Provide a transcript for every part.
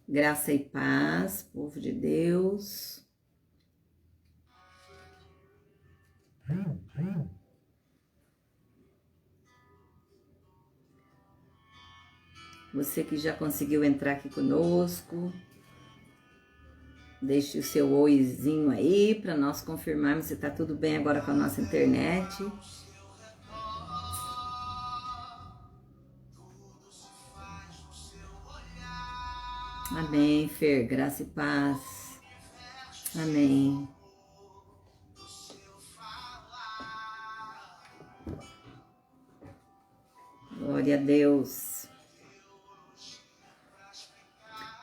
Graça e paz, povo de Deus. Você que já conseguiu entrar aqui conosco, deixe o seu oizinho aí para nós confirmarmos se tá tudo bem agora com a nossa internet. Amém, Fer, graça e paz. Amém. Glória a Deus.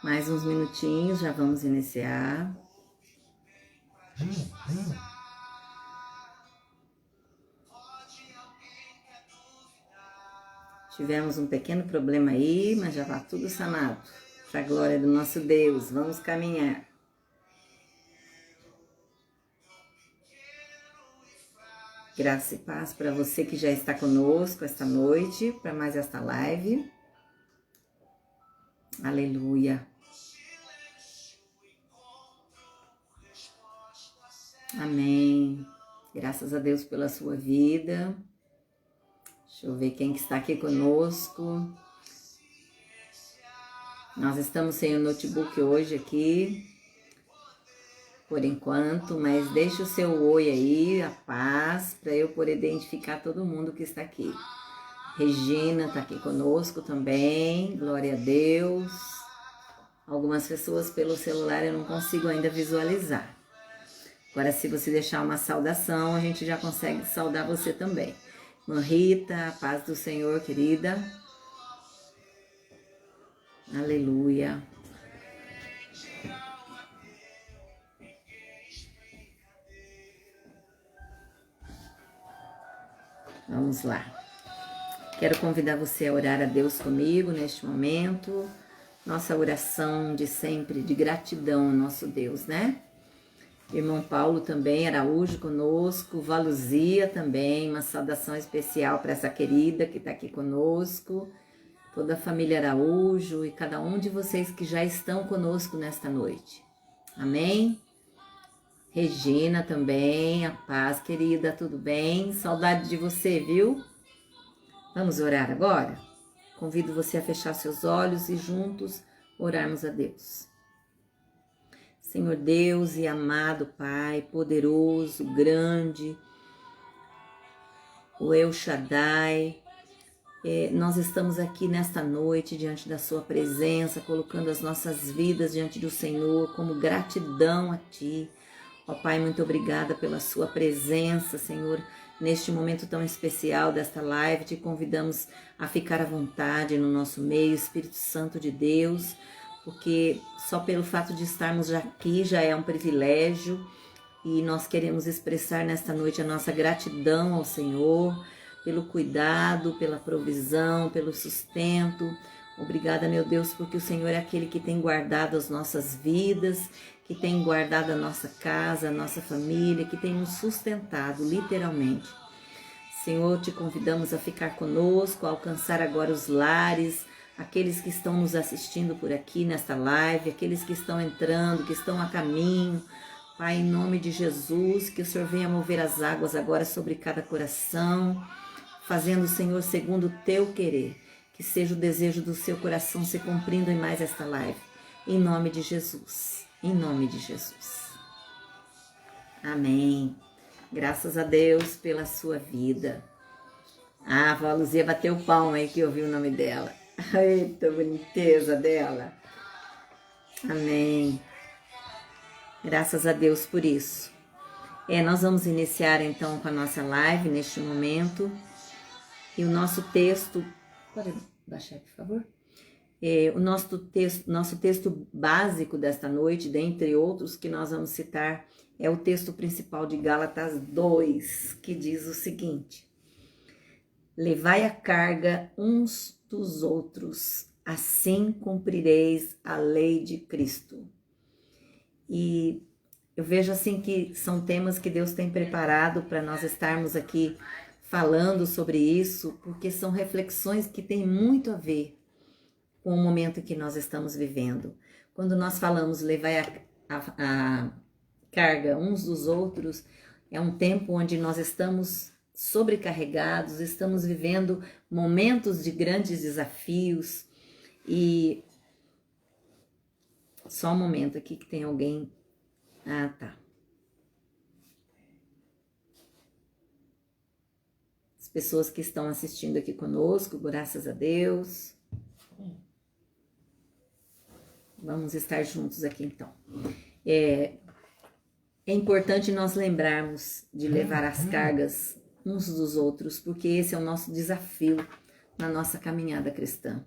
Mais uns minutinhos, já vamos iniciar. Tivemos um pequeno problema aí, mas já está tudo sanado. Para a glória do nosso Deus, vamos caminhar. Graça e paz para você que já está conosco esta noite, para mais esta live. Aleluia. Amém. Graças a Deus pela sua vida. Deixa eu ver quem que está aqui conosco. Nós estamos sem o notebook hoje aqui, por enquanto, mas deixa o seu oi aí, a paz, para eu poder identificar todo mundo que está aqui. Regina está aqui conosco também, glória a Deus. Algumas pessoas pelo celular eu não consigo ainda visualizar. Agora, se você deixar uma saudação, a gente já consegue saudar você também. Rita, a paz do Senhor, querida. Aleluia. Vamos lá. Quero convidar você a orar a Deus comigo neste momento. Nossa oração de sempre, de gratidão ao nosso Deus, né? Irmão Paulo também, Araújo conosco, Valuzia também, uma saudação especial para essa querida que está aqui conosco, toda a família Araújo e cada um de vocês que já estão conosco nesta noite. Amém? Regina também, a paz, querida, tudo bem? Saudade de você, viu? Vamos orar agora? Convido você a fechar seus olhos e juntos orarmos a Deus. Senhor Deus e amado Pai, poderoso, grande, o El Shaddai, nós estamos aqui nesta noite diante da sua presença, colocando as nossas vidas diante do Senhor como gratidão a Ti. Ó Pai, muito obrigada pela sua presença, Senhor, neste momento tão especial desta live. Te convidamos a ficar à vontade no nosso meio, Espírito Santo de Deus, porque só pelo fato de estarmos aqui já é um privilégio e nós queremos expressar nesta noite a nossa gratidão ao Senhor pelo cuidado, pela provisão, pelo sustento. Obrigada, meu Deus, porque o Senhor é aquele que tem guardado as nossas vidas, que tem guardado a nossa casa, a nossa família, que tem nos sustentado, literalmente. Senhor, te convidamos a ficar conosco, a alcançar agora os lares, aqueles que estão nos assistindo por aqui nesta live, aqueles que estão entrando, que estão a caminho. Pai, em nome de Jesus, que o Senhor venha mover as águas agora sobre cada coração, fazendo, Senhor, segundo o teu querer. Que seja o desejo do seu coração se cumprindo em mais esta live. Em nome de Jesus. Em nome de Jesus. Amém. Graças a Deus pela sua vida. Ah, a Valuzia bateu palma aí que eu vi o nome dela. Eita, boniteza dela. Amém. Graças a Deus por isso. Nós vamos iniciar então com a nossa live neste momento. E o nosso texto... Pode baixar, por favor? O nosso texto básico desta noite, dentre outros que nós vamos citar, é o texto principal de Gálatas 2, que diz o seguinte: levai a carga uns dos outros, assim cumprireis a lei de Cristo. E eu vejo assim que são temas que Deus tem preparado para nós estarmos aqui falando sobre isso, porque são reflexões que têm muito a ver com o momento que nós estamos vivendo. Quando nós falamos levar a carga uns dos outros, é um tempo onde nós estamos sobrecarregados, estamos vivendo momentos de grandes desafios e... Só um momento aqui que tem alguém... Ah, tá. As pessoas que estão assistindo aqui conosco, graças a Deus. Vamos estar juntos aqui então. É importante nós lembrarmos de levar as cargas uns dos outros, porque esse é o nosso desafio na nossa caminhada cristã.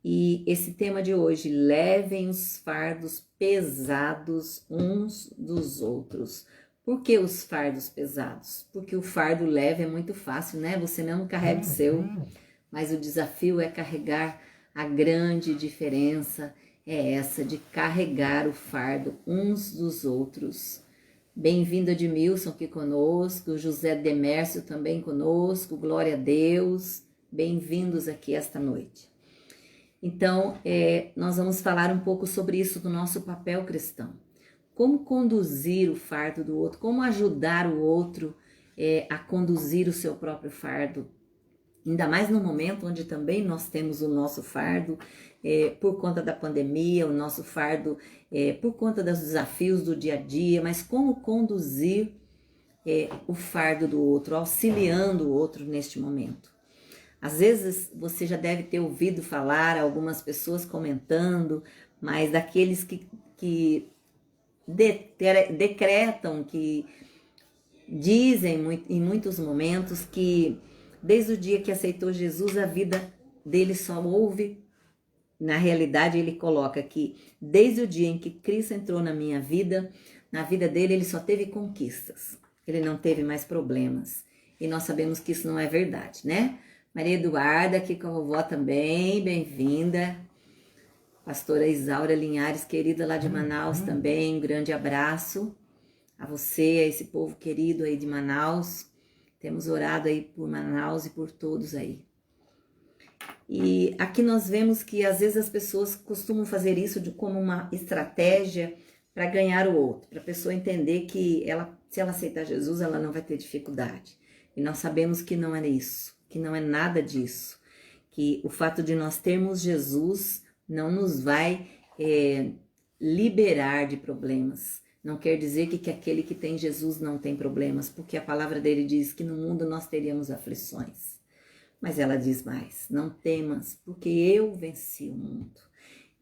E esse tema de hoje, levem os fardos pesados uns dos outros. Por que os fardos pesados? Porque o fardo leve é muito fácil, né? Você não carrega o seu, mas o desafio é carregar. A grande diferença é essa, de carregar o fardo uns dos outros. Bem-vindo Edmilson aqui conosco, José Demércio também conosco, glória a Deus. Bem-vindos aqui esta noite. Então, nós vamos falar um pouco sobre isso do nosso papel cristão. Como conduzir o fardo do outro, como ajudar o outro a conduzir o seu próprio fardo. Ainda mais no momento onde também nós temos o nosso fardo, por conta da pandemia, o nosso fardo por conta dos desafios do dia a dia, mas como conduzir o fardo do outro, auxiliando o outro neste momento. Às vezes você já deve ter ouvido falar, algumas pessoas comentando, mas daqueles que decretam, que dizem em muitos momentos que desde o dia que aceitou Jesus, a vida dele só houve, na realidade ele coloca que desde o dia em que Cristo entrou na minha vida, na vida dele ele só teve conquistas, ele não teve mais problemas. E nós sabemos que isso não é verdade, né? Maria Eduarda, aqui com a vovó também, bem-vinda. Pastora Isaura Linhares, querida lá de Manaus também, um grande abraço a você, a esse povo querido aí de Manaus. Temos orado aí por Manaus e por todos aí. E aqui nós vemos que às vezes as pessoas costumam fazer isso como uma estratégia para ganhar o outro, para a pessoa entender que se ela aceitar Jesus, ela não vai ter dificuldade. E nós sabemos que não é isso. Que não é nada disso, que o fato de nós termos Jesus não nos vai liberar de problemas. Não quer dizer que aquele que tem Jesus não tem problemas, porque a palavra dele diz que no mundo nós teríamos aflições. Mas ela diz mais, não temas, porque eu venci o mundo.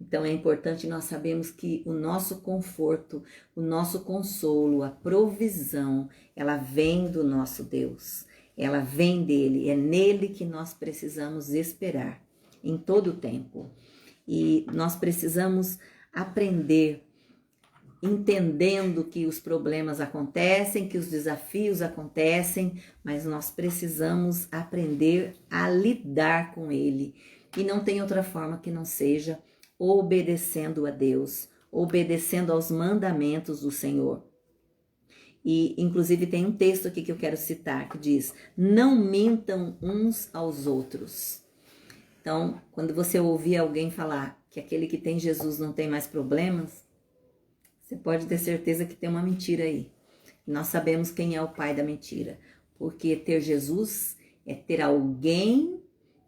Então é importante nós sabermos que o nosso conforto, o nosso consolo, a provisão, ela vem do nosso Deus. Ela vem dele, é nele que nós precisamos esperar em todo o tempo. E nós precisamos aprender, entendendo que os problemas acontecem, que os desafios acontecem, mas nós precisamos aprender a lidar com ele. E não tem outra forma que não seja obedecendo a Deus, obedecendo aos mandamentos do Senhor. E, inclusive, tem um texto aqui que eu quero citar, que diz, não mintam uns aos outros. Então, quando você ouvir alguém falar que aquele que tem Jesus não tem mais problemas, você pode ter certeza que tem uma mentira aí. E nós sabemos quem é o pai da mentira, porque ter Jesus é ter alguém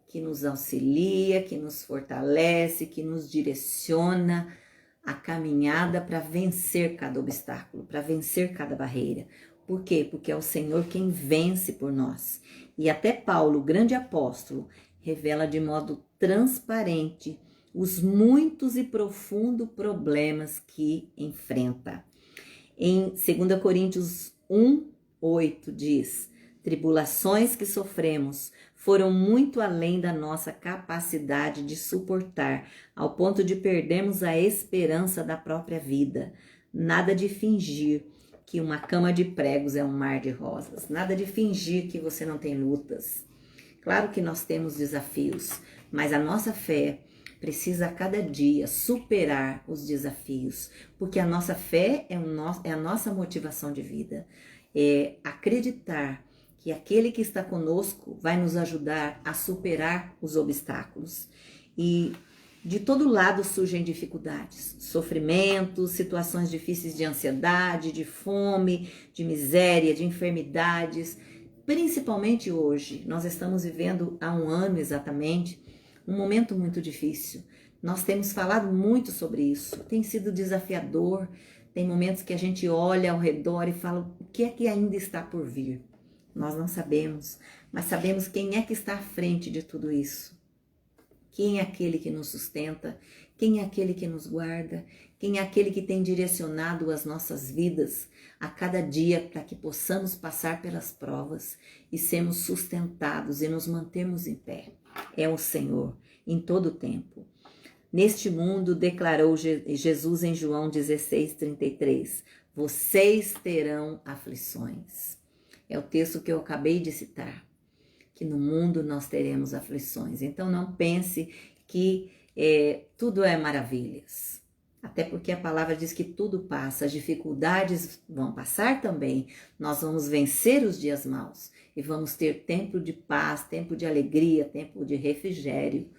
que nos auxilia, que nos fortalece, que nos direciona a caminhada para vencer cada obstáculo, para vencer cada barreira. Por quê? Porque é o Senhor quem vence por nós. E até Paulo, o grande apóstolo, revela de modo transparente os muitos e profundos problemas que enfrenta. Em 2 Coríntios 1:8 diz, tribulações que sofremos foram muito além da nossa capacidade de suportar, ao ponto de perdermos a esperança da própria vida. Nada de fingir que uma cama de pregos é um mar de rosas. Nada de fingir que você não tem lutas. Claro que nós temos desafios, mas a nossa fé precisa a cada dia superar os desafios, porque a nossa fé é a nossa motivação de vida. É acreditar que aquele que está conosco vai nos ajudar a superar os obstáculos. E de todo lado surgem dificuldades, sofrimentos, situações difíceis de ansiedade, de fome, de miséria, de enfermidades. Principalmente hoje, nós estamos vivendo há um ano exatamente, um momento muito difícil. Nós temos falado muito sobre isso, tem sido desafiador, tem momentos que a gente olha ao redor e fala, o que é que ainda está por vir? Nós não sabemos, mas sabemos quem é que está à frente de tudo isso. Quem é aquele que nos sustenta? Quem é aquele que nos guarda? Quem é aquele que tem direcionado as nossas vidas a cada dia para que possamos passar pelas provas e sermos sustentados e nos mantermos em pé? É o Senhor, em todo o tempo. Neste mundo, declarou Jesus em João 16:33, vocês terão aflições. É o texto que eu acabei de citar, que no mundo nós teremos aflições. Então não pense que tudo é maravilhas. Até porque a palavra diz que tudo passa, as dificuldades vão passar também. Nós vamos vencer os dias maus e vamos ter tempo de paz, tempo de alegria, tempo de refrigério.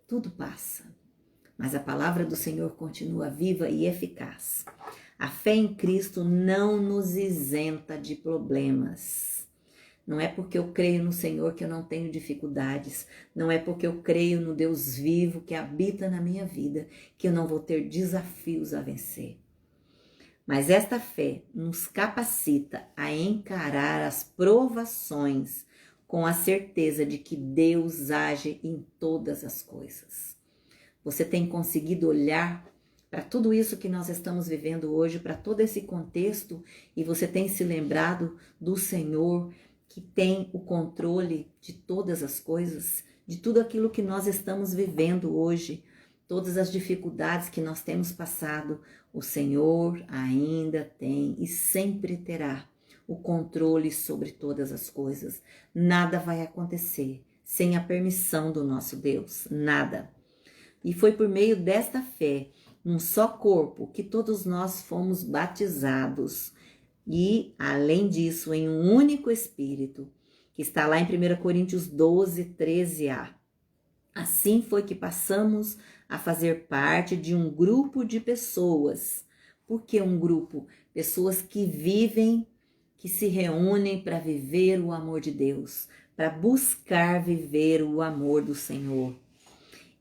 Tudo passa. Mas a palavra do Senhor continua viva e eficaz. A fé em Cristo não nos isenta de problemas. Não é porque eu creio no Senhor que eu não tenho dificuldades. Não é porque eu creio no Deus vivo que habita na minha vida que eu não vou ter desafios a vencer. Mas esta fé nos capacita a encarar as provações com a certeza de que Deus age em todas as coisas. Você tem conseguido olhar para tudo isso que nós estamos vivendo hoje, para todo esse contexto, e você tem se lembrado do Senhor que tem o controle de todas as coisas, de tudo aquilo que nós estamos vivendo hoje, todas as dificuldades que nós temos passado, o Senhor ainda tem e sempre terá o controle sobre todas as coisas. Nada vai acontecer sem a permissão do nosso Deus, nada. E foi por meio desta fé, num só corpo, que todos nós fomos batizados. E, além disso, em um único Espírito, que está lá em 1 Coríntios 12:13a. Assim foi que passamos a fazer parte de um grupo de pessoas. Por que um grupo? Pessoas que vivem, que se reúnem para viver o amor de Deus, para buscar viver o amor do Senhor.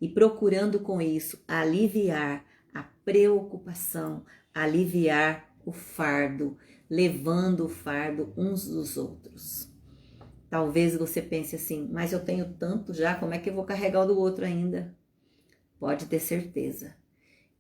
E procurando com isso aliviar a preocupação, aliviar o fardo, levando o fardo uns dos outros. Talvez você pense assim, mas eu tenho tanto já, como é que eu vou carregar o do outro ainda? Pode ter certeza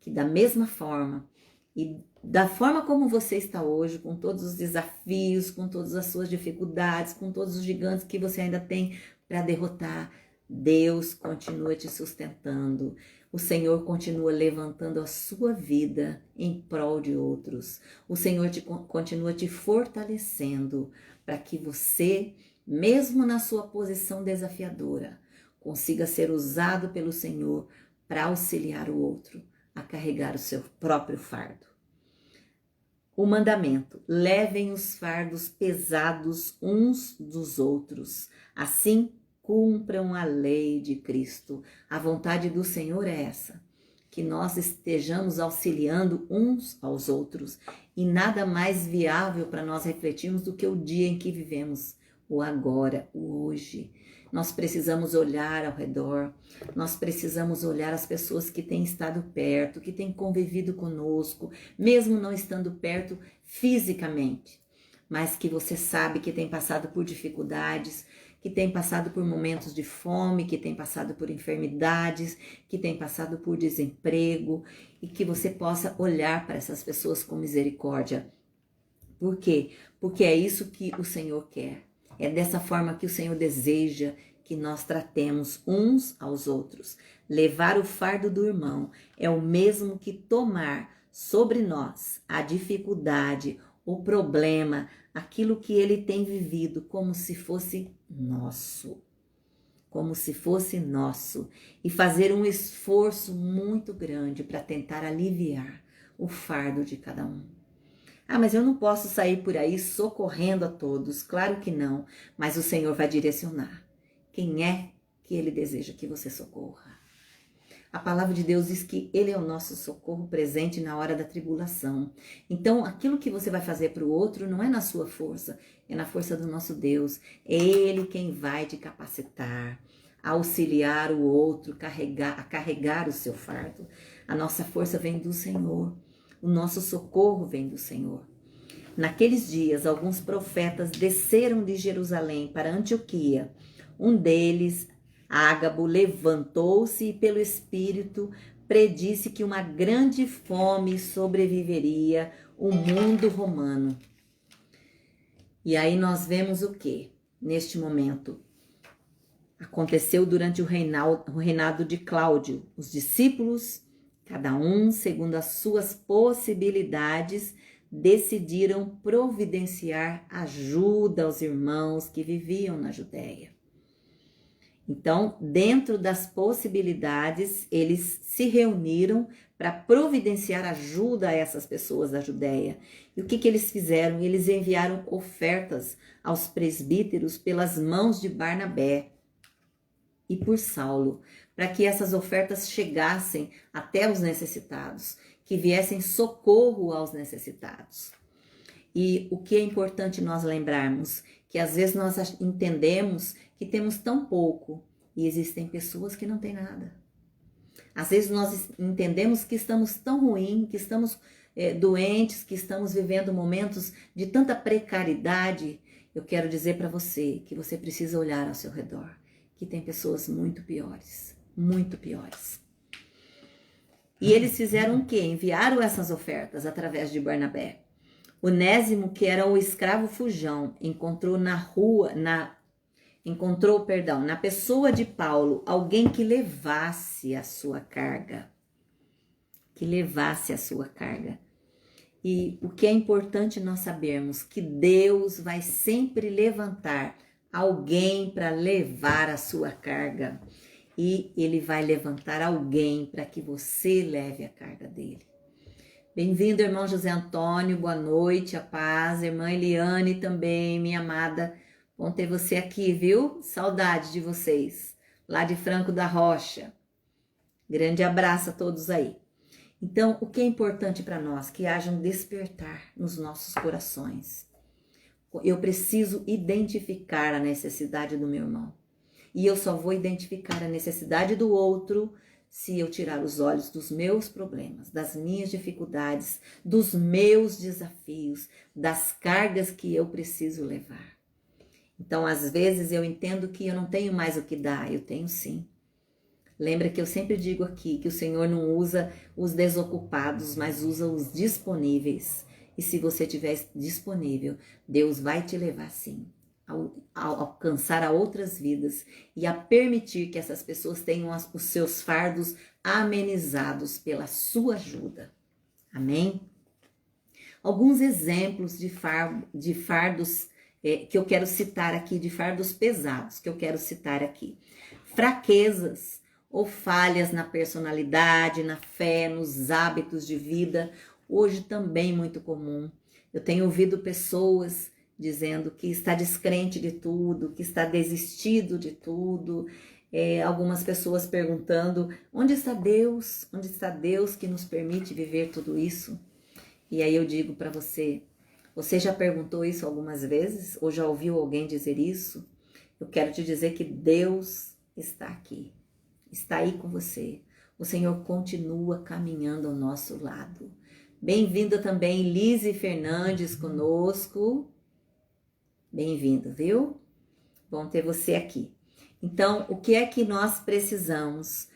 que da mesma forma e da forma como você está hoje, com todos os desafios, com todas as suas dificuldades, com todos os gigantes que você ainda tem para derrotar, Deus continua te sustentando. O Senhor continua levantando a sua vida em prol de outros. O Senhor continua te fortalecendo para que você, mesmo na sua posição desafiadora, consiga ser usado pelo Senhor para auxiliar o outro a carregar o seu próprio fardo. O mandamento: levem os fardos pesados uns dos outros. Assim, cumpram a lei de Cristo. A vontade do Senhor é essa, que nós estejamos auxiliando uns aos outros, e nada mais viável para nós refletirmos do que o dia em que vivemos, o agora, o hoje. Nós precisamos olhar ao redor, nós precisamos olhar as pessoas que têm estado perto, que têm convivido conosco, mesmo não estando perto fisicamente, mas que você sabe que tem passado por dificuldades, que tem passado por momentos de fome, que tem passado por enfermidades, que tem passado por desemprego, e que você possa olhar para essas pessoas com misericórdia. Por quê? Porque é isso que o Senhor quer. É dessa forma que o Senhor deseja que nós tratemos uns aos outros. Levar o fardo do irmão é o mesmo que tomar sobre nós a dificuldade, o problema, aquilo que ele tem vivido como se fosse nosso. Como se fosse nosso. E fazer um esforço muito grande para tentar aliviar o fardo de cada um. Ah, mas eu não posso sair por aí socorrendo a todos. Claro que não, mas o Senhor vai direcionar. Quem é que Ele deseja que você socorra? A palavra de Deus diz que Ele é o nosso socorro presente na hora da tribulação. Então, aquilo que você vai fazer para o outro não é na sua força, é na força do nosso Deus. É Ele quem vai te capacitar, a auxiliar o outro, a carregar o seu fardo. A nossa força vem do Senhor, o nosso socorro vem do Senhor. Naqueles dias, alguns profetas desceram de Jerusalém para Antioquia. Um deles, Ágabo, levantou-se e pelo Espírito predisse que uma grande fome sobreviveria o mundo romano. E aí nós vemos o que neste momento? Aconteceu durante o reinado de Cláudio. Os discípulos, cada um segundo as suas possibilidades, decidiram providenciar ajuda aos irmãos que viviam na Judéia. Então, dentro das possibilidades, eles se reuniram para providenciar ajuda a essas pessoas da Judéia. E o que eles fizeram? Eles enviaram ofertas aos presbíteros pelas mãos de Barnabé e por Saulo, para que essas ofertas chegassem até os necessitados, que viessem socorro aos necessitados. E o que é importante nós lembrarmos? Que às vezes nós entendemos que temos tão pouco e existem pessoas que não têm nada. Às vezes nós entendemos que estamos tão ruim, que estamos doentes, que estamos vivendo momentos de tanta precariedade. Eu quero dizer para você que você precisa olhar ao seu redor, que tem pessoas muito piores, muito piores. E eles fizeram o quê? Enviaram essas ofertas através de Barnabé. Onésimo, que era o escravo fujão, encontrou na pessoa de Paulo, alguém que levasse a sua carga. E o que é importante nós sabermos, que Deus vai sempre levantar alguém para levar a sua carga. E Ele vai levantar alguém para que você leve a carga dele. Bem-vindo, irmão José Antônio, boa noite, a paz. Irmã Eliane também, minha amada. Bom ter você aqui, viu? Saudade de vocês, lá de Franco da Rocha. Grande abraço a todos aí. Então, o que é importante para nós? Que haja um despertar nos nossos corações. Eu preciso identificar a necessidade do meu irmão. E eu só vou identificar a necessidade do outro se eu tirar os olhos dos meus problemas, das minhas dificuldades, dos meus desafios, das cargas que eu preciso levar. Então, às vezes, eu entendo que eu não tenho mais o que dar, eu tenho sim. Lembra que eu sempre digo aqui que o Senhor não usa os desocupados, mas usa os disponíveis. E se você estiver disponível, Deus vai te levar sim a alcançar a outras vidas e a permitir que essas pessoas tenham os seus fardos amenizados pela sua ajuda. Amém? Alguns exemplos de fardos que eu quero citar aqui, de fardos pesados que eu quero citar aqui. Fraquezas ou falhas na personalidade, na fé, nos hábitos de vida, hoje também muito comum. Eu tenho ouvido pessoas dizendo que está descrente de tudo, que está desistido de tudo. Algumas pessoas perguntando, onde está Deus? Onde está Deus que nos permite viver tudo isso? E aí eu digo para você, você já perguntou isso algumas vezes? Ou já ouviu alguém dizer isso? Eu quero te dizer que Deus está aqui, está aí com você. O Senhor continua caminhando ao nosso lado. Bem-vinda também Lise Fernandes conosco. Bem-vindo, viu? Bom ter você aqui. Então, o que é que nós precisamos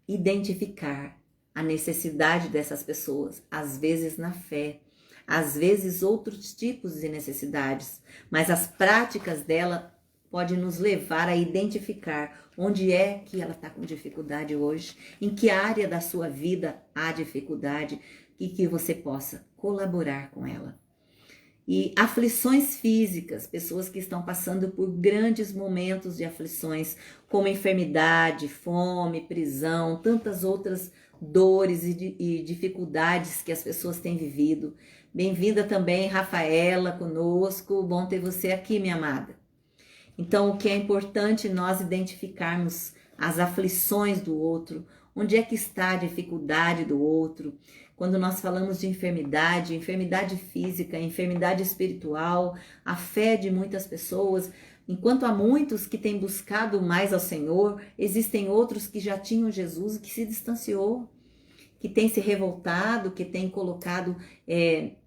identificar? A necessidade dessas pessoas, às vezes na fé, às vezes outros tipos de necessidades, mas as práticas dela podem nos levar a identificar onde é que ela está com dificuldade hoje, em que área da sua vida há dificuldade e que você possa colaborar com ela. E aflições físicas, pessoas que estão passando por grandes momentos de aflições, como enfermidade, fome, prisão, tantas outras dores e dificuldades que as pessoas têm vivido. Bem-vinda também, Rafaela, conosco. Bom ter você aqui, minha amada. Então, o que é importante nós identificarmos as aflições do outro, onde é que está a dificuldade do outro. Quando nós falamos de enfermidade, enfermidade física, enfermidade espiritual, a fé de muitas pessoas, enquanto há muitos que têm buscado mais ao Senhor, existem outros que já tinham Jesus e que se distanciou, que tem se revoltado, que tem colocado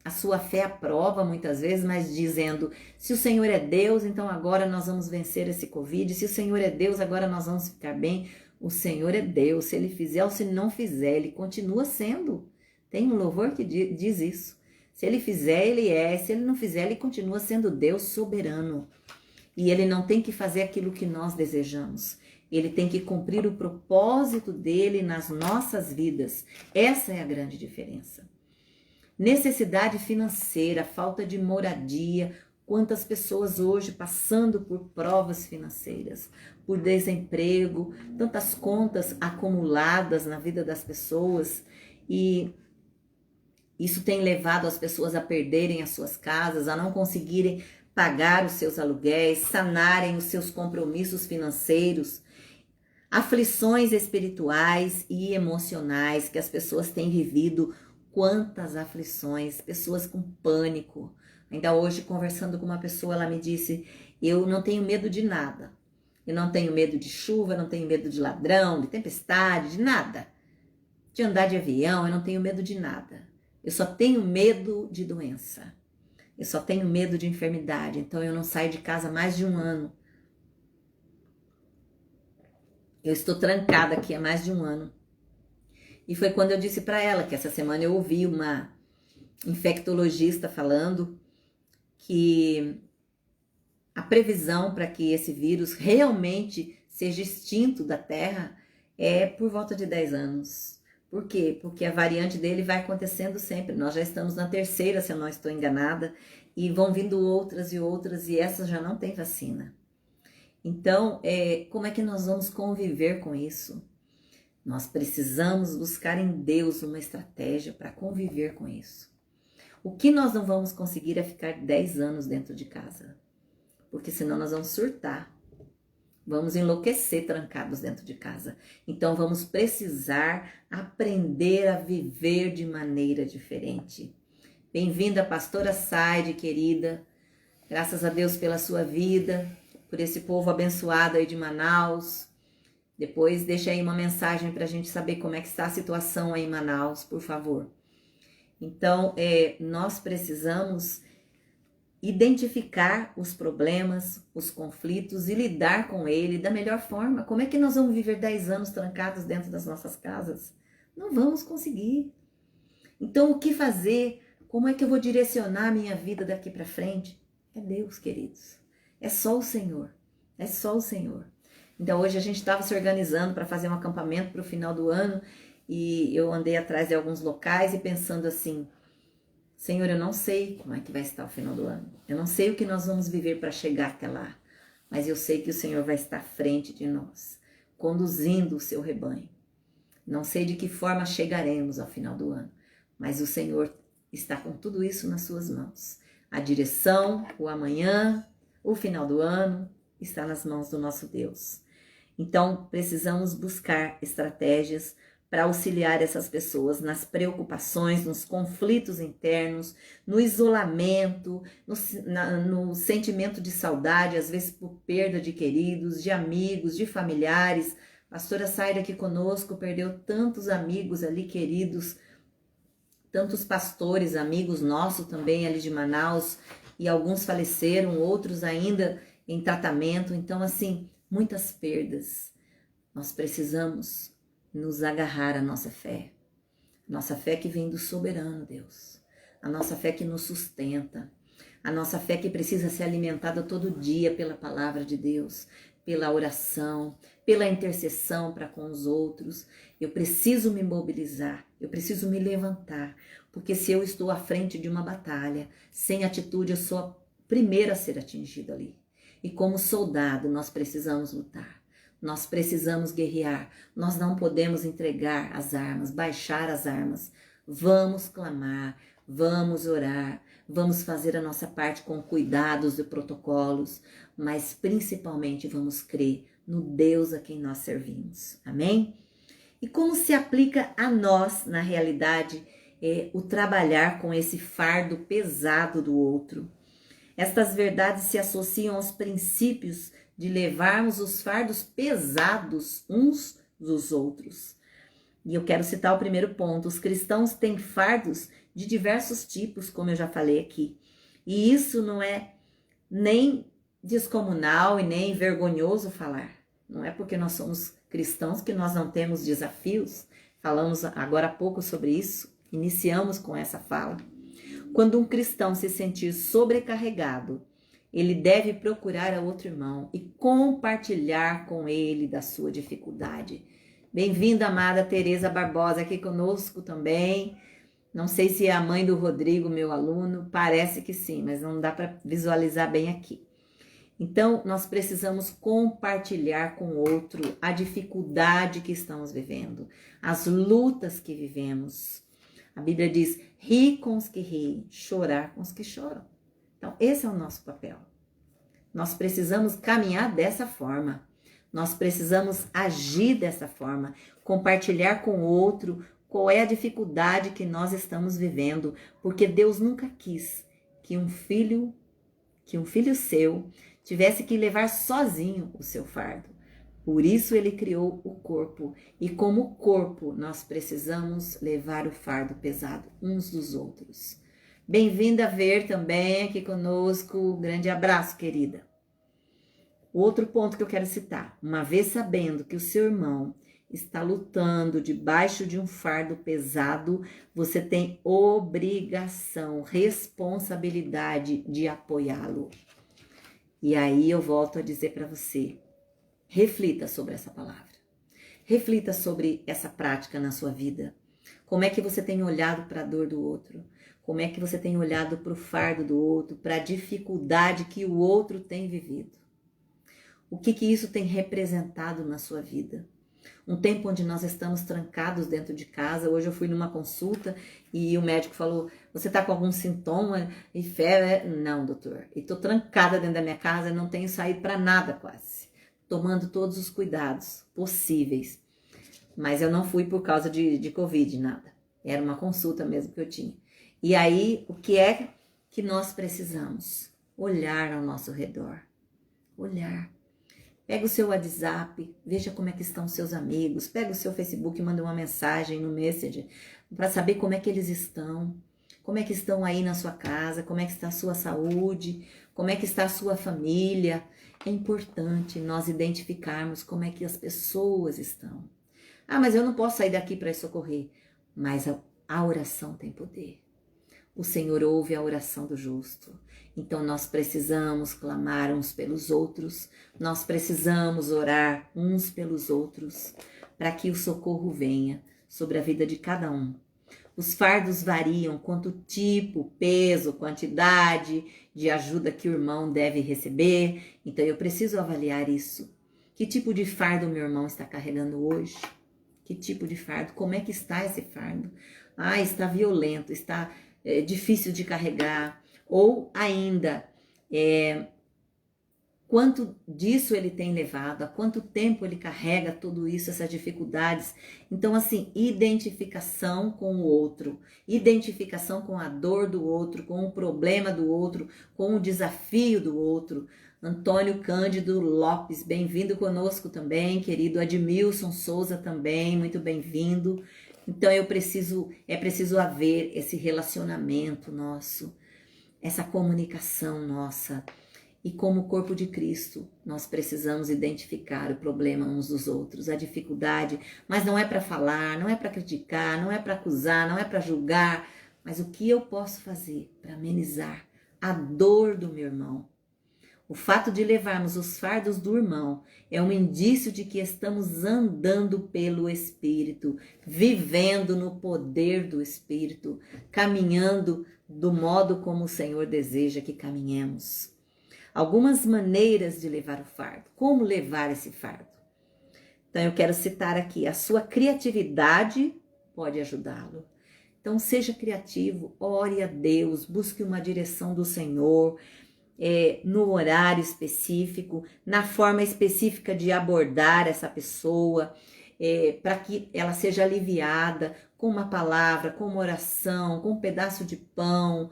a sua fé à prova muitas vezes, mas dizendo, se o Senhor é Deus, então agora nós vamos vencer esse Covid, se o Senhor é Deus, agora nós vamos ficar bem. O Senhor é Deus, se Ele fizer ou se não fizer, Ele continua sendo. Tem um louvor que diz isso. Se Ele fizer, Ele é, se Ele não fizer, Ele continua sendo Deus soberano. E Ele não tem que fazer aquilo que nós desejamos. Ele tem que cumprir o propósito dele nas nossas vidas. Essa é a grande diferença. Necessidade financeira, falta de moradia. Quantas pessoas hoje passando por provas financeiras, por desemprego, tantas contas acumuladas na vida das pessoas. E isso tem levado as pessoas a perderem as suas casas, a não conseguirem pagar os seus aluguéis, sanarem os seus compromissos financeiros. Aflições espirituais e emocionais que as pessoas têm vivido. Quantas aflições, pessoas com pânico. Ainda hoje, conversando com uma pessoa, ela me disse, eu não tenho medo de nada. Eu não tenho medo de chuva, não tenho medo de ladrão, de tempestade, de nada. De andar de avião, eu não tenho medo de nada. Eu só tenho medo de doença. Eu só tenho medo de enfermidade. Então, eu não saio de casa há mais de um ano. Eu estou trancada aqui há mais de um ano. E foi quando eu disse para ela que essa semana eu ouvi uma infectologista falando que a previsão para que esse vírus realmente seja extinto da Terra é por volta de 10 anos. Por quê? Porque a variante dele vai acontecendo sempre. Nós já estamos na terceira, se eu não estou enganada, e vão vindo outras, e essas já não têm vacina. Então, como é que nós vamos conviver com isso? Nós precisamos buscar em Deus uma estratégia para conviver com isso. O que nós não vamos conseguir é ficar 10 anos dentro de casa, porque senão nós vamos surtar, vamos enlouquecer trancados dentro de casa. Então, vamos precisar aprender a viver de maneira diferente. Bem-vinda, pastora Saide, querida. Graças a Deus pela sua vida, por esse povo abençoado aí de Manaus. Depois deixa aí uma mensagem para a gente saber como é que está a situação aí em Manaus, por favor. Então, nós precisamos identificar os problemas, os conflitos e lidar com ele da melhor forma. Como é que nós vamos viver 10 anos trancados dentro das nossas casas? Não vamos conseguir. Então, o que fazer? Como é que eu vou direcionar a minha vida daqui para frente? É Deus, queridos. É só o Senhor. É só o Senhor. Então, hoje a gente estava se organizando para fazer um acampamento para o final do ano e eu andei atrás de alguns locais e pensando assim, Senhor, eu não sei como é que vai estar o final do ano. Eu não sei o que nós vamos viver para chegar até lá, mas eu sei que o Senhor vai estar à frente de nós, conduzindo o seu rebanho. Não sei de que forma chegaremos ao final do ano, mas o Senhor está com tudo isso nas suas mãos. A direção, o amanhã, o final do ano está nas mãos do nosso Deus. Então, precisamos buscar estratégias para auxiliar essas pessoas nas preocupações, nos conflitos internos, no isolamento, no sentimento de saudade, às vezes por perda de queridos, de amigos, de familiares. A pastora Saira aqui conosco perdeu tantos amigos ali queridos, tantos pastores, amigos nossos também ali de Manaus, e alguns faleceram, outros ainda em tratamento. Então, assim, muitas perdas. Nós precisamos nos agarrar à nossa fé. Nossa fé que vem do soberano Deus. A nossa fé que nos sustenta. A nossa fé que precisa ser alimentada todo dia pela palavra de Deus, pela oração, pela intercessão para com os outros. Eu preciso me mobilizar, eu preciso me levantar, porque se eu estou à frente de uma batalha, sem atitude, eu sou a primeira a ser atingida ali. E como soldado, nós precisamos lutar, nós precisamos guerrear, nós não podemos entregar as armas, baixar as armas. Vamos clamar, vamos orar, vamos fazer a nossa parte com cuidados e protocolos, mas principalmente vamos crer no Deus a quem nós servimos. Amém? E como se aplica a nós, na realidade, o trabalhar com esse fardo pesado do outro? Estas verdades se associam aos princípios de levarmos os fardos pesados uns dos outros. E eu quero citar o primeiro ponto. Os cristãos têm fardos de diversos tipos, como eu já falei aqui. E isso não é nem descomunal e nem vergonhoso falar. Não é porque nós somos cristãos que nós não temos desafios. Falamos agora há pouco sobre isso. Iniciamos com essa fala. Quando um cristão se sentir sobrecarregado, ele deve procurar a outro irmão e compartilhar com ele da sua dificuldade. Bem-vinda, amada Tereza Barbosa, aqui conosco também. Não sei se é a mãe do Rodrigo, meu aluno, parece que sim, mas não dá para visualizar bem aqui. Então, nós precisamos compartilhar com o outro a dificuldade que estamos vivendo, as lutas que vivemos. A Bíblia diz, ri com os que riem, chorar com os que choram. Então, esse é o nosso papel. Nós precisamos caminhar dessa forma. Nós precisamos agir dessa forma, compartilhar com o outro qual é a dificuldade que nós estamos vivendo, porque Deus nunca quis que um filho seu tivesse que levar sozinho o seu fardo. Por isso ele criou o corpo, e como corpo nós precisamos levar o fardo pesado uns dos outros. Bem-vinda a Ver também aqui conosco, grande abraço, querida. Outro ponto que eu quero citar, uma vez sabendo que o seu irmão está lutando debaixo de um fardo pesado, você tem obrigação, responsabilidade de apoiá-lo. E aí eu volto a dizer para você, reflita sobre essa palavra. Reflita sobre essa prática na sua vida. Como é que você tem olhado para a dor do outro? Como é que você tem olhado para o fardo do outro, para a dificuldade que o outro tem vivido? O que isso tem representado na sua vida? Um tempo onde nós estamos trancados dentro de casa. Hoje eu fui numa consulta e o médico falou, você está com algum sintoma e febre? Não, doutor. E estou trancada dentro da minha casa, não tenho saído para nada quase. Tomando todos os cuidados possíveis. Mas eu não fui por causa de Covid, nada. Era uma consulta mesmo que eu tinha. E aí, o que é que nós precisamos? Olhar ao nosso redor. Olhar. Pega o seu WhatsApp, veja como é que estão seus amigos. Pega o seu Facebook e manda uma mensagem no Messenger para saber como é que eles estão. Como é que estão aí na sua casa, como é que está a sua saúde, como é que está a sua família. É importante nós identificarmos como é que as pessoas estão. Ah, mas eu não posso sair daqui para socorrer. Mas a oração tem poder. O Senhor ouve a oração do justo. Então nós precisamos clamar uns pelos outros, nós precisamos orar uns pelos outros, para que o socorro venha sobre a vida de cada um. Os fardos variam quanto tipo, peso, quantidade de ajuda que o irmão deve receber. Então eu preciso avaliar isso. Que tipo de fardo meu irmão está carregando hoje? Que tipo de fardo? Como é que está esse fardo? Ah, está violento, está difícil de carregar. Ou ainda, quanto disso ele tem levado, há quanto tempo ele carrega tudo isso, essas dificuldades. Então, assim, identificação com o outro, identificação com a dor do outro, com o problema do outro, com o desafio do outro. Antônio Cândido Lopes, bem-vindo conosco também, querido. Admilson Souza também, muito bem-vindo. Então, é preciso haver esse relacionamento nosso, essa comunicação nossa. E como corpo de Cristo, nós precisamos identificar o problema uns dos outros, a dificuldade, mas não é para falar, não é para criticar, não é para acusar, não é para julgar, mas o que eu posso fazer para amenizar a dor do meu irmão? O fato de levarmos os fardos do irmão é um indício de que estamos andando pelo Espírito, vivendo no poder do Espírito, caminhando do modo como o Senhor deseja que caminhemos. Algumas maneiras de levar o fardo. Como levar esse fardo? Então eu quero citar aqui, a sua criatividade pode ajudá-lo. Então seja criativo, ore a Deus, busque uma direção do Senhor, no horário específico, na forma específica de abordar essa pessoa, para que ela seja aliviada com uma palavra, com uma oração, com um pedaço de pão,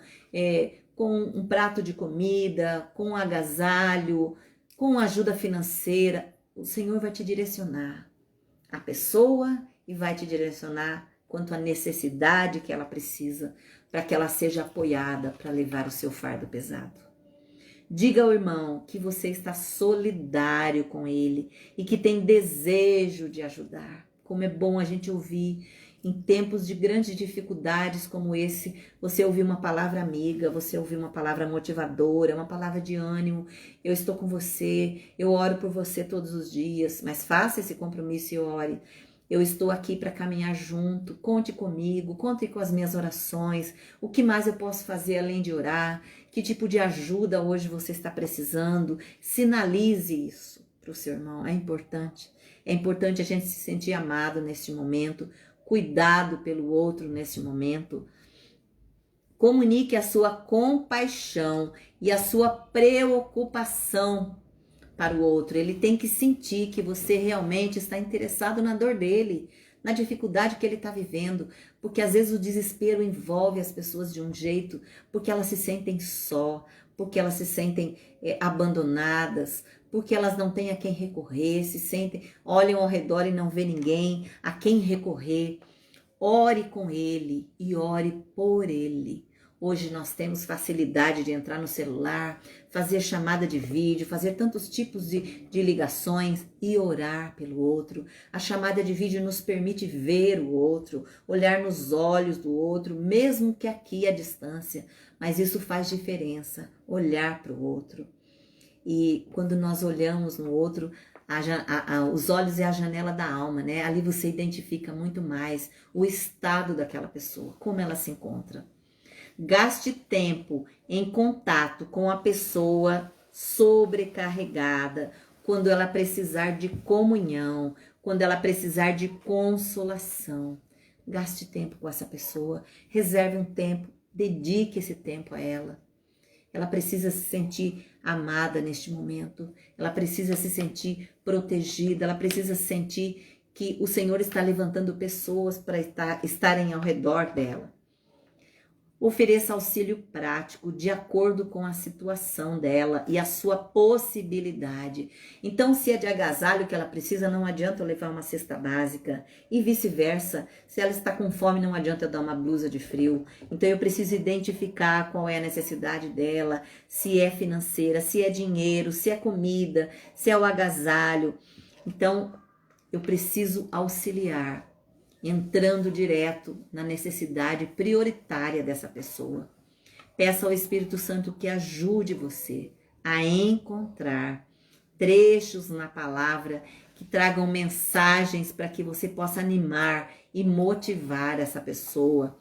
com um prato de comida, com um agasalho, com ajuda financeira. O Senhor vai te direcionar a pessoa e vai te direcionar quanto à necessidade que ela precisa para que ela seja apoiada para levar o seu fardo pesado. Diga ao irmão que você está solidário com ele e que tem desejo de ajudar. Como é bom a gente ouvir em tempos de grandes dificuldades como esse, você ouvir uma palavra amiga, você ouvir uma palavra motivadora, uma palavra de ânimo. Eu estou com você, eu oro por você todos os dias, mas faça esse compromisso e ore. Eu estou aqui para caminhar junto, conte comigo, conte com as minhas orações. O que mais eu posso fazer além de orar? Que tipo de ajuda hoje você está precisando? Sinalize isso para o seu irmão, é importante. É importante a gente se sentir amado neste momento, cuidado pelo outro neste momento. Comunique a sua compaixão e a sua preocupação para o outro. Ele tem que sentir que você realmente está interessado na dor dele, na dificuldade que ele está vivendo, porque às vezes o desespero envolve as pessoas de um jeito, porque elas se sentem só, porque elas se sentem abandonadas, porque elas não têm a quem recorrer, se sentem, olham ao redor e não vê ninguém a quem recorrer. Ore com ele e ore por ele. Hoje nós temos facilidade de entrar no celular, fazer chamada de vídeo, fazer tantos tipos de ligações e orar pelo outro. A chamada de vídeo nos permite ver o outro, olhar nos olhos do outro, mesmo que aqui à distância. Mas isso faz diferença, olhar para o outro. E quando nós olhamos no outro, os olhos é a janela da alma, né? Ali você identifica muito mais o estado daquela pessoa, como ela se encontra. Gaste tempo em contato com a pessoa sobrecarregada, quando ela precisar de comunhão, quando ela precisar de consolação. Gaste tempo com essa pessoa, reserve um tempo, dedique esse tempo a ela. Ela precisa se sentir amada neste momento, ela precisa se sentir protegida, ela precisa sentir que o Senhor está levantando pessoas para estarem ao redor dela. Ofereça auxílio prático de acordo com a situação dela e a sua possibilidade. Então, se é de agasalho que ela precisa, não adianta eu levar uma cesta básica. E vice-versa, se ela está com fome, não adianta eu dar uma blusa de frio. Então, eu preciso identificar qual é a necessidade dela, se é financeira, se é dinheiro, se é comida, se é o agasalho. Então, eu preciso auxiliar, entrando direto na necessidade prioritária dessa pessoa. Peça ao Espírito Santo que ajude você a encontrar trechos na palavra que tragam mensagens para que você possa animar e motivar essa pessoa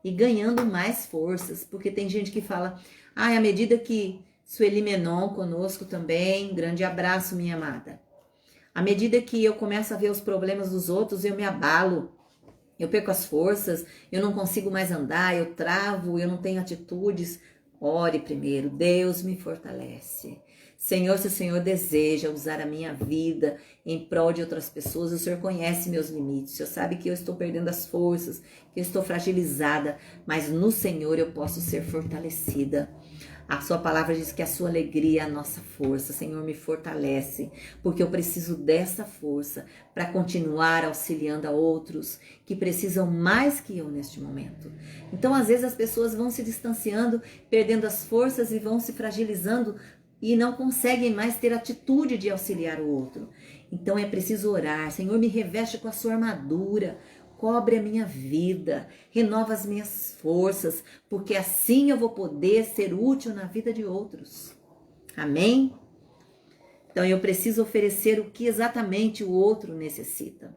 e ganhando mais forças, porque tem gente que fala, à medida que Sueli Menon conosco também, grande abraço, minha amada. À medida que eu começo a ver os problemas dos outros, eu me abalo, eu perco as forças, eu não consigo mais andar, eu travo, eu não tenho atitudes. Ore primeiro, Deus me fortalece. Senhor, se o Senhor deseja usar a minha vida em prol de outras pessoas, o Senhor conhece meus limites, o Senhor sabe que eu estou perdendo as forças, que eu estou fragilizada, mas no Senhor eu posso ser fortalecida. A sua palavra diz que a sua alegria é a nossa força. Senhor, me fortalece, porque eu preciso dessa força para continuar auxiliando a outros que precisam mais que eu neste momento. Então, às vezes as pessoas vão se distanciando, perdendo as forças e vão se fragilizando e não conseguem mais ter atitude de auxiliar o outro. Então é preciso orar. Senhor, me reveste com a sua armadura, cobre a minha vida, renova as minhas forças, porque assim eu vou poder ser útil na vida de outros. Amém? Então eu preciso oferecer o que exatamente o outro necessita.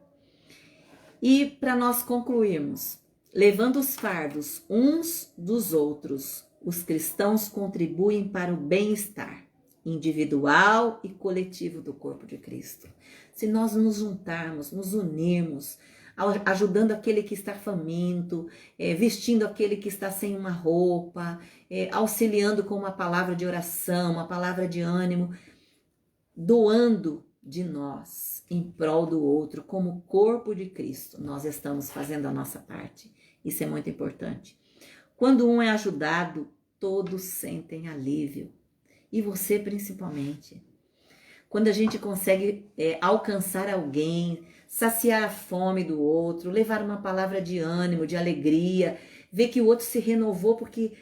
E para nós concluirmos, levando os fardos uns dos outros, os cristãos contribuem para o bem-estar individual e coletivo do corpo de Cristo. Se nós nos juntarmos, nos unirmos, ajudando aquele que está faminto, vestindo aquele que está sem uma roupa, auxiliando com uma palavra de oração, uma palavra de ânimo, doando de nós em prol do outro, como corpo de Cristo. Nós estamos fazendo a nossa parte. Isso é muito importante. Quando um é ajudado, todos sentem alívio. E você principalmente. Quando a gente consegue alcançar alguém, saciar a fome do outro, levar uma palavra de ânimo, de alegria, ver que o outro se renovou porque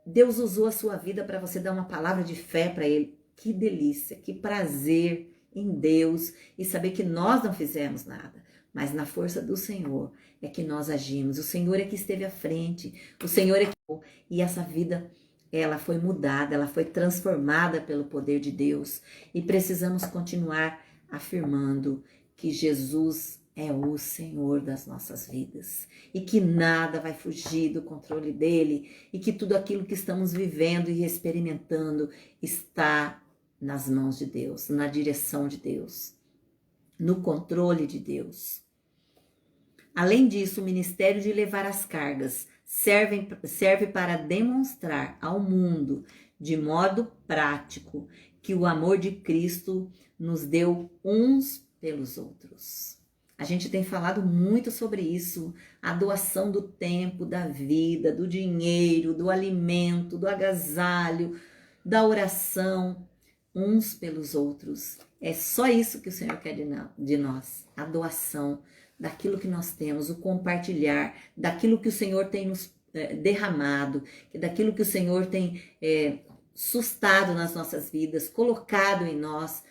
Deus usou a sua vida para você dar uma palavra de fé para ele. Que delícia, que prazer em Deus e saber que nós não fizemos nada, mas na força do Senhor é que nós agimos. O Senhor é que esteve à frente, o Senhor é que... E essa vida, ela foi mudada, ela foi transformada pelo poder de Deus. E precisamos continuar afirmando que Jesus é o Senhor das nossas vidas. E que nada vai fugir do controle dele. E que tudo aquilo que estamos vivendo e experimentando está nas mãos de Deus, na direção de Deus, no controle de Deus. Além disso, o ministério de levar as cargas serve para demonstrar ao mundo, de modo prático, que o amor de Cristo nos deu uns pelos outros. A gente tem falado muito sobre isso, a doação do tempo, da vida, do dinheiro, do alimento, do agasalho, da oração, uns pelos outros. É só isso que o Senhor quer de nós, a doação daquilo que nós temos, o compartilhar daquilo que o Senhor tem nos derramado, daquilo que o Senhor tem sustado nas nossas vidas, colocado em nós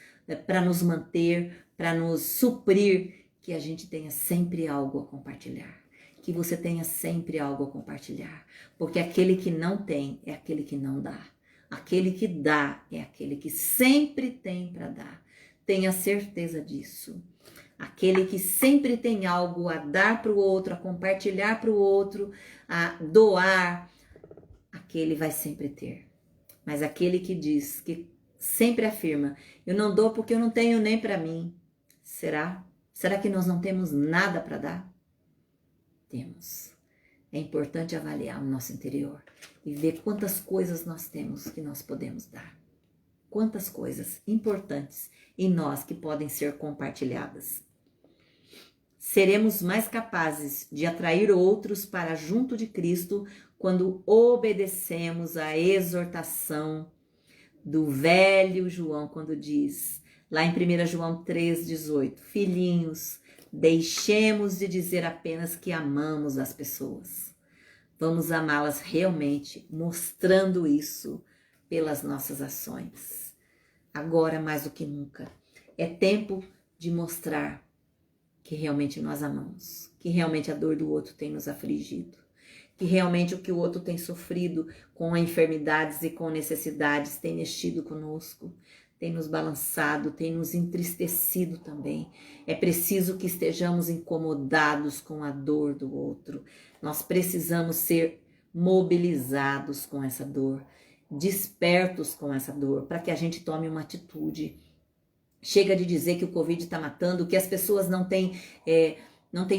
para nos manter, para nos suprir, que a gente tenha sempre algo a compartilhar, que você tenha sempre algo a compartilhar, porque aquele que não tem é aquele que não dá. Aquele que dá é aquele que sempre tem para dar. Tenha certeza disso. Aquele que sempre tem algo a dar para o outro, a compartilhar para o outro, a doar, aquele vai sempre ter. Mas aquele que diz, que sempre afirma, eu não dou porque eu não tenho nem para mim. Será? Será que nós não temos nada para dar? Temos. É importante avaliar o nosso interior e ver quantas coisas nós temos que nós podemos dar. Quantas coisas importantes em nós que podem ser compartilhadas. Seremos mais capazes de atrair outros para junto de Cristo quando obedecemos à exortação do velho João, quando diz, lá em 1 João 3,18, filhinhos, deixemos de dizer apenas que amamos as pessoas. Vamos amá-las realmente, mostrando isso pelas nossas ações. Agora, mais do que nunca, é tempo de mostrar que realmente nós amamos, que realmente a dor do outro tem nos afligido, que realmente o que o outro tem sofrido com enfermidades e com necessidades tem mexido conosco, tem nos balançado, tem nos entristecido também. É preciso que estejamos incomodados com a dor do outro. Nós precisamos ser mobilizados com essa dor, despertos com essa dor, para que a gente tome uma atitude. Chega de dizer que o Covid está matando, que as pessoas não têm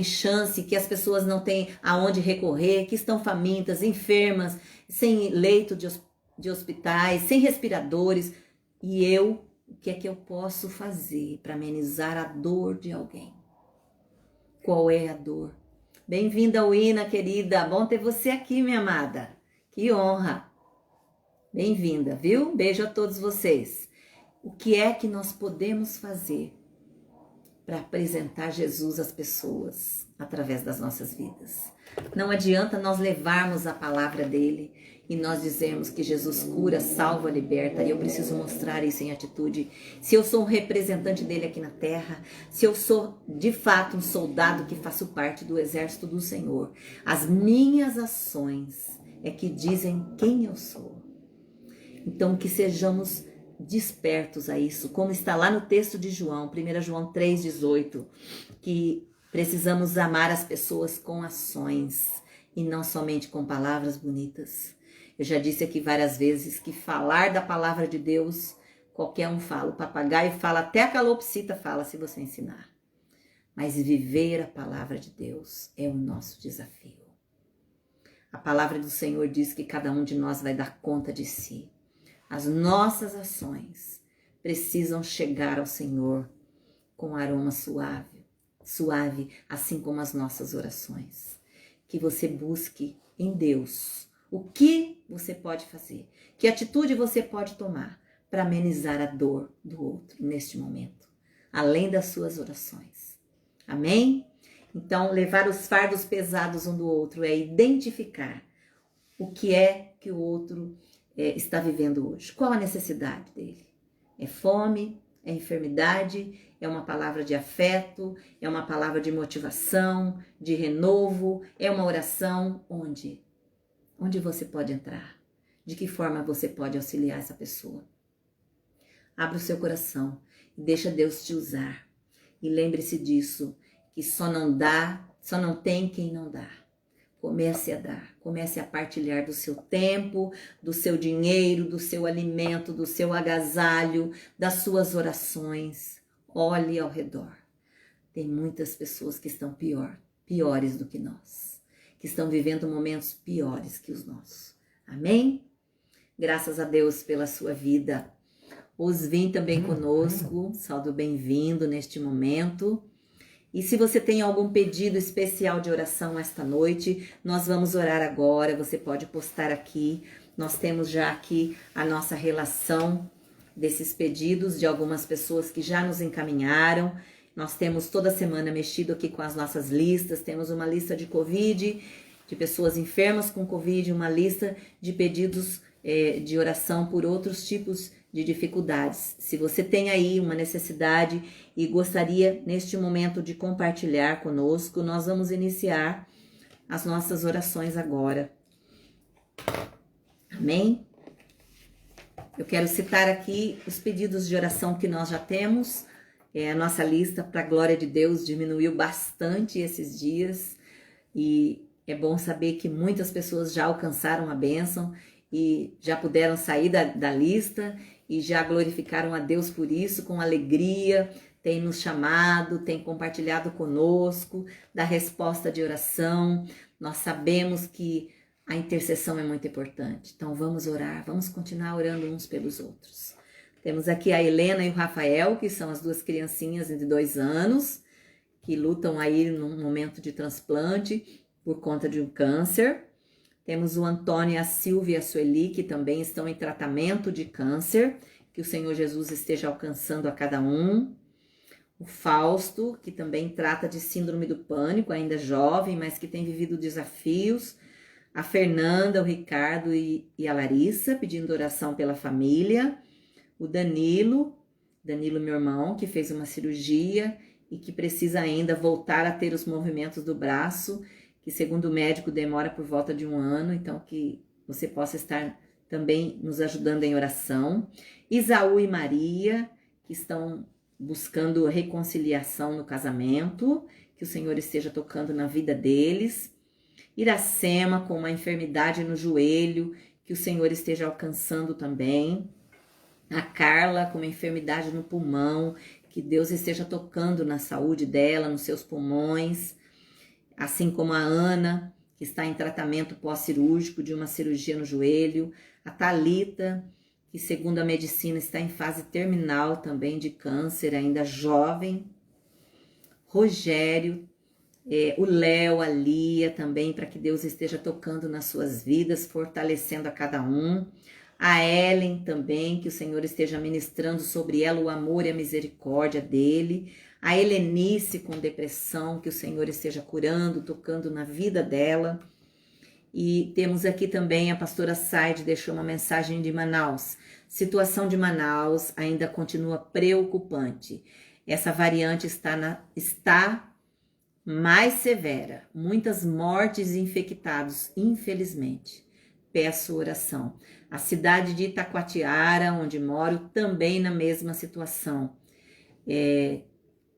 chance, que as pessoas não têm aonde recorrer, que estão famintas, enfermas, sem leito de hospitais, sem respiradores. E eu, o que é que eu posso fazer para amenizar a dor de alguém? Qual é a dor? Bem-vinda, Wina, querida. Bom ter você aqui, minha amada. Que honra. Bem-vinda, viu? Beijo a todos vocês. O que é que nós podemos fazer para apresentar Jesus às pessoas através das nossas vidas? Não adianta nós levarmos a palavra dele e nós dizermos que Jesus cura, salva, liberta, e eu preciso mostrar isso em atitude. Se eu sou um representante dele aqui na terra, se eu sou de fato um soldado que faço parte do exército do Senhor, as minhas ações é que dizem quem eu sou. Então que sejamos despertos a isso, como está lá no texto de João, 1 João 3,18, que precisamos amar as pessoas com ações e não somente com palavras bonitas. Eu já disse aqui várias vezes que falar da palavra de Deus, qualquer um fala. O papagaio fala, até a calopsita fala, se você ensinar. mas viver a palavra de Deus é o nosso desafio. A palavra do Senhor diz que cada um de nós vai dar conta de si. As nossas ações precisam chegar ao Senhor com aroma suave, assim como as nossas orações. Que você busque em Deus o que você pode fazer, que atitude você pode tomar para amenizar a dor do outro neste momento, além das suas orações. Amém? Então, levar os fardos pesados um do outro é identificar o que é que o outro está vivendo hoje. Qual a necessidade dele? É fome? É enfermidade? É uma palavra de afeto? É uma palavra de motivação, de renovo? É uma oração? Onde? Onde você pode entrar? De que forma você pode auxiliar essa pessoa? Abra o seu coração e deixa Deus te usar. E lembre-se disso, que só não tem quem não dá. Comece a dar, comece a partilhar do seu tempo, do seu dinheiro, do seu alimento, do seu agasalho, das suas orações. Olhe ao redor. Tem muitas pessoas que estão piores do que nós, que estão vivendo momentos piores que os nossos. Amém? Graças a Deus pela sua vida. Osvim também conosco, saldo bem-vindo neste momento. E se você tem algum pedido especial de oração esta noite, nós vamos orar agora, você pode postar aqui. Nós temos já aqui a nossa relação desses pedidos de algumas pessoas que já nos encaminharam. Nós temos toda semana mexido aqui com as nossas listas, temos uma lista de Covid, de pessoas enfermas com Covid, uma lista de pedidos de oração por outros tipos de dificuldades. Se você tem aí uma necessidade e gostaria neste momento de compartilhar conosco, nós vamos iniciar as nossas orações agora. Amém? Eu quero citar aqui os pedidos de oração que nós já temos. A nossa lista, para a glória de Deus, diminuiu bastante esses dias e é bom saber que muitas pessoas já alcançaram a bênção e já puderam sair da lista e já glorificaram a Deus por isso, com alegria, tem nos chamado, tem compartilhado conosco da resposta de oração. Nós sabemos que a intercessão é muito importante, então vamos orar, vamos continuar orando uns pelos outros. Temos aqui a Helena e o Rafael, que são as duas criancinhas de 2 anos, que lutam aí num momento de transplante por conta de um câncer. Temos o Antônio, a Silvia e a Sueli, que também estão em tratamento de câncer, que o Senhor Jesus esteja alcançando a cada um. O Fausto, que também trata de síndrome do pânico, ainda jovem, mas que tem vivido desafios. A Fernanda, o Ricardo e a Larissa, pedindo oração pela família. O Danilo, meu irmão, que fez uma cirurgia e que precisa ainda voltar a ter os movimentos do braço, que segundo o médico demora por volta de 1 ano, então que você possa estar também nos ajudando em oração. Isaú e Maria, que estão buscando reconciliação no casamento, que o Senhor esteja tocando na vida deles. Iracema, com uma enfermidade no joelho, que o Senhor esteja alcançando também. A Carla, com uma enfermidade no pulmão, que Deus esteja tocando na saúde dela, nos seus pulmões. Assim como a Ana, que está em tratamento pós-cirúrgico de uma cirurgia no joelho. A Thalita, que segundo a medicina está em fase terminal também de câncer, ainda jovem. Rogério, o Léo, a Lia também, para que Deus esteja tocando nas suas vidas, fortalecendo a cada um. A Ellen também, que o Senhor esteja ministrando sobre ela o amor e a misericórdia dele. A Helenice com depressão, que o Senhor esteja curando, tocando na vida dela. E temos aqui também a pastora Saide, deixou uma mensagem de Manaus. Situação de Manaus ainda continua preocupante. Essa variante está mais severa. Muitas mortes e infectados, infelizmente. Peço oração. A cidade de Itacoatiara, onde moro, também na mesma situação.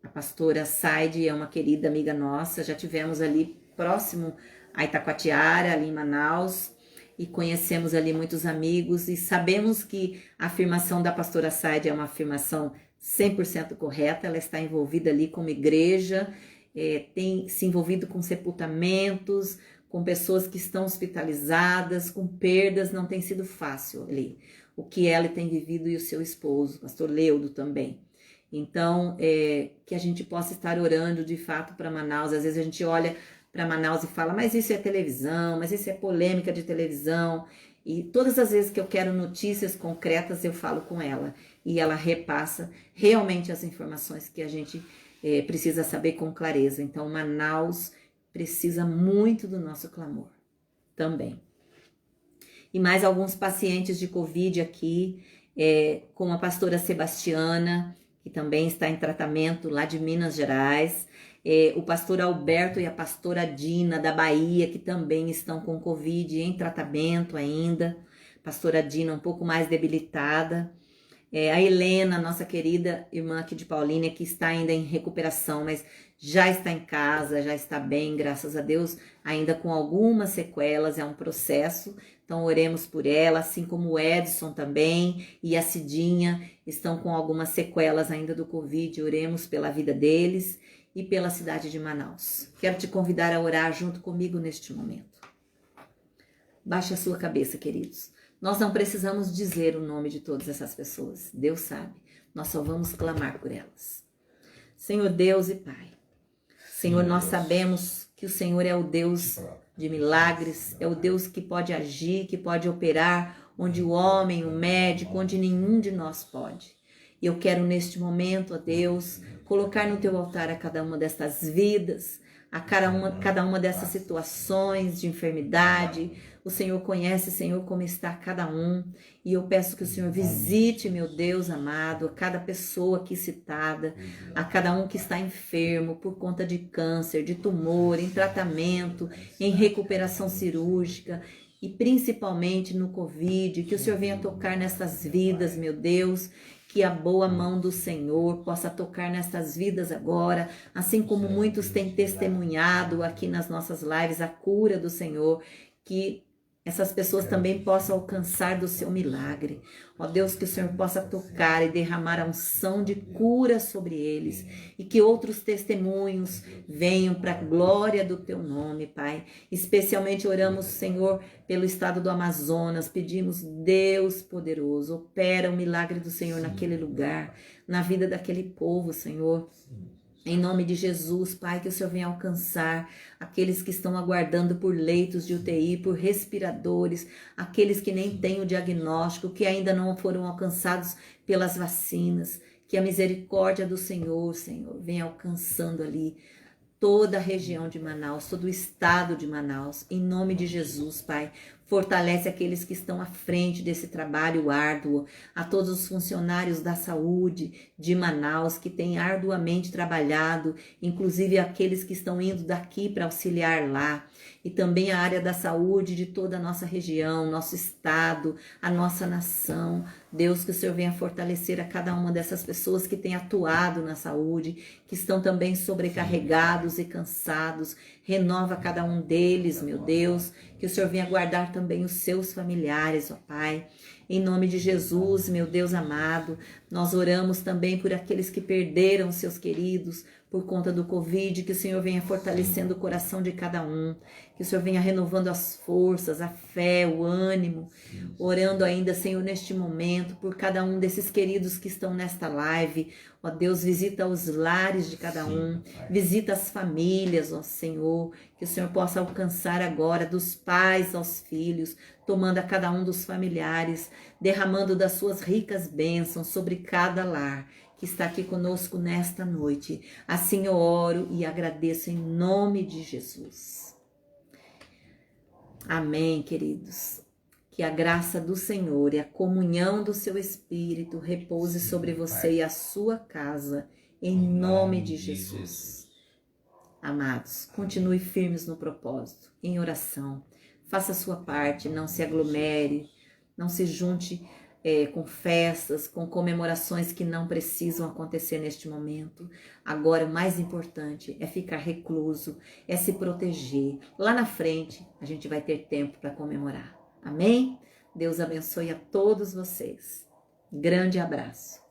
A pastora Saide é uma querida amiga nossa, já tivemos ali próximo a Itacoatiara, ali em Manaus, e conhecemos ali muitos amigos e sabemos que a afirmação da pastora Saide é uma afirmação 100% correta, ela está envolvida ali como igreja tem se envolvido com sepultamentos, com pessoas que estão hospitalizadas, com perdas, não tem sido fácil ali. O que ela tem vivido e o seu esposo, pastor Leudo também. Então, que a gente possa estar orando de fato para Manaus. Às vezes a gente olha para Manaus e fala, mas isso é televisão, mas isso é polêmica de televisão. E todas as vezes que eu quero notícias concretas, eu falo com ela. E ela repassa realmente as informações que a gente precisa saber com clareza. Então, Manaus precisa muito do nosso clamor também. E mais alguns pacientes de Covid aqui, com a pastora Sebastiana, que também está em tratamento lá de Minas Gerais, o pastor Alberto e a pastora Dina da Bahia, que também estão com Covid em tratamento ainda, pastora Dina um pouco mais debilitada, a Helena, nossa querida irmã aqui de Paulínia, que está ainda em recuperação, mas já está em casa, já está bem, graças a Deus, ainda com algumas sequelas, é um processo, então oremos por ela, assim como o Edson também e a Cidinha estão com algumas sequelas ainda do Covid, oremos pela vida deles e pela cidade de Manaus. Quero te convidar a orar junto comigo neste momento. Baixe a sua cabeça, queridos. Nós não precisamos dizer o nome de todas essas pessoas, Deus sabe, nós só vamos clamar por elas. Senhor Deus e Pai, Senhor, nós sabemos que o Senhor é o Deus de milagres, é o Deus que pode agir, que pode operar, onde o homem, o médico, onde nenhum de nós pode. E eu quero neste momento, ó Deus, colocar no teu altar a cada uma destas vidas, a cada uma dessas situações de enfermidade. O Senhor conhece, Senhor, como está cada um. E eu peço que o Senhor visite, meu Deus amado, a cada pessoa aqui citada, a cada um que está enfermo por conta de câncer, de tumor, em tratamento, em recuperação cirúrgica e principalmente no Covid. Que o Senhor venha tocar nessas vidas, meu Deus. Que a boa mão do Senhor possa tocar nestas vidas agora, assim como muitos têm testemunhado aqui nas nossas lives a cura do Senhor, que essas pessoas também possam alcançar do seu milagre. Ó Deus, que o Senhor possa tocar e derramar a unção de cura sobre eles e que outros testemunhos venham para a glória do teu nome, Pai. Especialmente oramos, Senhor, pelo estado do Amazonas, pedimos, Deus poderoso, opera o milagre do Senhor naquele lugar, na vida daquele povo, Senhor. Em nome de Jesus, Pai, que o Senhor venha alcançar aqueles que estão aguardando por leitos de UTI, por respiradores, aqueles que nem têm o diagnóstico, que ainda não foram alcançados pelas vacinas. Que a misericórdia do Senhor, Senhor, venha alcançando ali toda a região de Manaus, todo o estado de Manaus. Em nome de Jesus, Pai, fortalece aqueles que estão à frente desse trabalho árduo, a todos os funcionários da saúde de Manaus que têm arduamente trabalhado, inclusive aqueles que estão indo daqui para auxiliar lá, e também a área da saúde de toda a nossa região, nosso estado, a nossa nação. Deus, que o Senhor venha fortalecer a cada uma dessas pessoas que têm atuado na saúde, que estão também sobrecarregados e cansados. Renova cada um deles, meu Deus, que o Senhor venha guardar também os seus familiares, ó Pai. Em nome de Jesus, meu Deus amado, nós oramos também por aqueles que perderam seus queridos por conta do Covid, que o Senhor venha fortalecendo o coração de cada um, que o Senhor venha renovando as forças, a fé, o ânimo, orando ainda, Senhor, neste momento, por cada um desses queridos que estão nesta live. Ó Deus, visita os lares de cada um, visita as famílias, ó Senhor, que o Senhor possa alcançar agora dos pais aos filhos, tomando a cada um dos familiares, derramando das suas ricas bênçãos sobre cada lar que está aqui conosco nesta noite. Assim eu oro e agradeço em nome de Jesus. Amém, queridos. Que a graça do Senhor e a comunhão do seu Espírito repouse sobre você e a sua casa, em nome de Jesus. Amados, continue firmes no propósito, em oração. Faça a sua parte, não se aglomere, não se junte com festas, com comemorações que não precisam acontecer neste momento. Agora, o mais importante é ficar recluso, é se proteger. Lá na frente, a gente vai ter tempo para comemorar. Amém? Deus abençoe a todos vocês. Grande abraço.